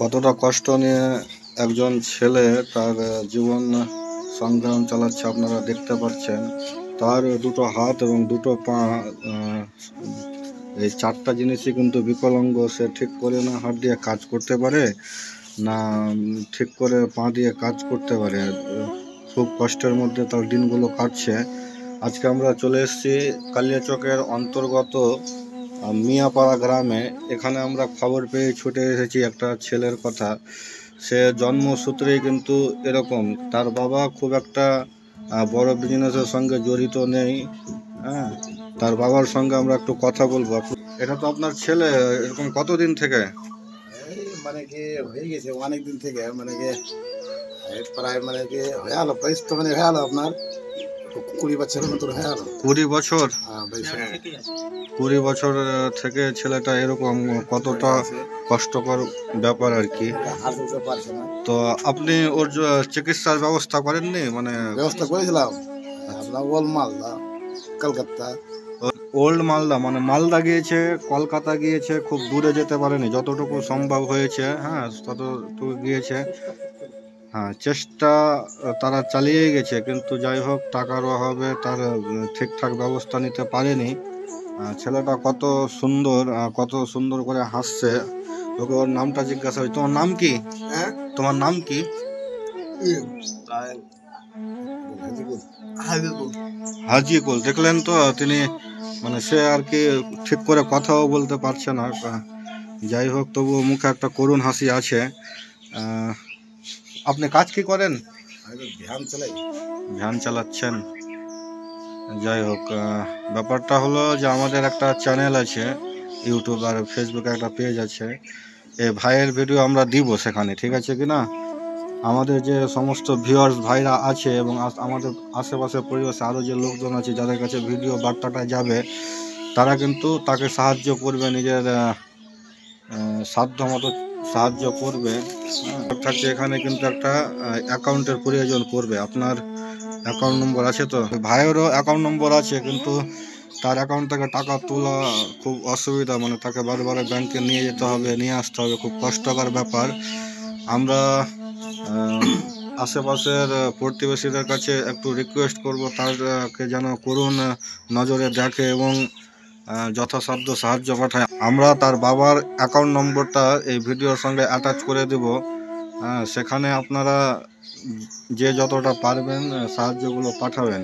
কতটা কষ্ট নিয়ে একজন ছেলে তার জীবন সংগ্রাম চালাচ্ছে আপনারা দেখতে পাচ্ছেন। তার দুটো হাত এবং দুটো পা, এই চারটা জিনিসই কিন্তু বিকলাঙ্গ। সে ঠিক করে না হাত দিয়ে কাজ করতে পারে, না ঠিক করে পা দিয়ে কাজ করতে পারে। খুব কষ্টের মধ্যে তার দিনগুলো কাটছে। আজকে আমরা চলে এসেছি কালিয়াচকের অন্তর্গত মিয়াপাড়া গ্রামে। এখানে আমরা খবর পেয়ে ছুটে এসেছি একটা ছেলের কথা। সে জন্মসূত্রেই কিন্তু এরকম। তার বাবা খুব একটা বড় বিজনেসের সঙ্গে জড়িত নেই। হ্যাঁ, তার বাবার সঙ্গে আমরা একটু কথা বলবো। এটা তো আপনার ছেলে, এরকম কতদিন থেকে? মানে কি হয়ে গেছে অনেক দিন থেকে, মানে কি প্রায় মানে কি হয়ে গেল, বয়স তো মানে হয়ে গেল আপনার 20 বছরের মতো হয়ে গেল। 20 বছর? হ্যাঁ, 20 বছর থেকে ছেলেটা এরকম। কতটা কষ্টকর ব্যাপার আর কি। হাত উঠতে পারছে না। তো আপনি ওর চিকিৎসার ব্যবস্থা করেননি? মানে ব্যবস্থা করেছিলাম আপনার ওল মালদা, কলকাতা। ওল্ড মালদা, মানে মালদা গিয়েছে, কলকাতা গিয়েছে, খুব দূরে যেতে পারেনি, যতটুকু সম্ভব হয়েছে হ্যাঁ ততটুকু গিয়েছে। হ্যাঁ, চেষ্টা তারা চালিয়েই গেছে, কিন্তু যাই হোক টাকার অভাবে তার ঠিকঠাক ব্যবস্থা নিতে পারেনি। ছেলেটা কত সুন্দর, কত সুন্দর করে হাসছে। তোকে ওর নামটা জিজ্ঞাসা হয়েছে, তোমার নাম কি? তোমার নাম কি? হাজিকুল। দেখলেন তো, তিনি মানে সে আর কি ঠিক করে কথাও বলতে পারছে না। যাই হোক, তবু মুখে একটা করুণ হাসি আছে। আপনি কাজ কি করেন? ভ্যান চালাচ্ছেন। যাই হোক, ব্যাপারটা হলো যে আমাদের একটা চ্যানেল আছে ইউটিউব আর ফেসবুকে, একটা পেজ আছে। এই ভাইয়ের ভিডিও আমরা দিব সেখানে, ঠিক আছে কি না? আমাদের যে সমস্ত ভিউয়ার্স ভাইরা আছে এবং আমাদের আশেপাশের পরিবেশে আরও যে লোকজন আছে যাদের কাছে ভিডিও বার্তাটা যাবে, তারা কিন্তু তাকে সাহায্য করবে, নিজের সাধ্য মতো সাহায্য করবে। অর্থাৎ এখানে কিন্তু একটা অ্যাকাউন্টের প্রয়োজন করবে। আপনার অ্যাকাউন্ট নম্বর আছে তো? ভাইয়েরও অ্যাকাউন্ট নম্বর আছে, কিন্তু তার অ্যাকাউন্ট থেকে টাকা তোলা খুব অসুবিধা। মানে তাকে বারবার ব্যাংকে নিয়ে যেতে হবে, নিয়ে আসতে হবে, খুব কষ্টকর ব্যাপার। আমরা আশেপাশের প্রতিবেশীদের কাছে একটু রিকোয়েস্ট করব, তাদেরকে যেন করুণ নজরে দেখে এবং যথাসাধ্য সাহায্য পাঠায়। আমরা তার বাবার অ্যাকাউন্ট নম্বরটা এই ভিডিওর সঙ্গে অ্যাটাচ করে দেব। সেখানে আপনারা যে যতটা পারবেন সাহায্যগুলো পাঠাবেন।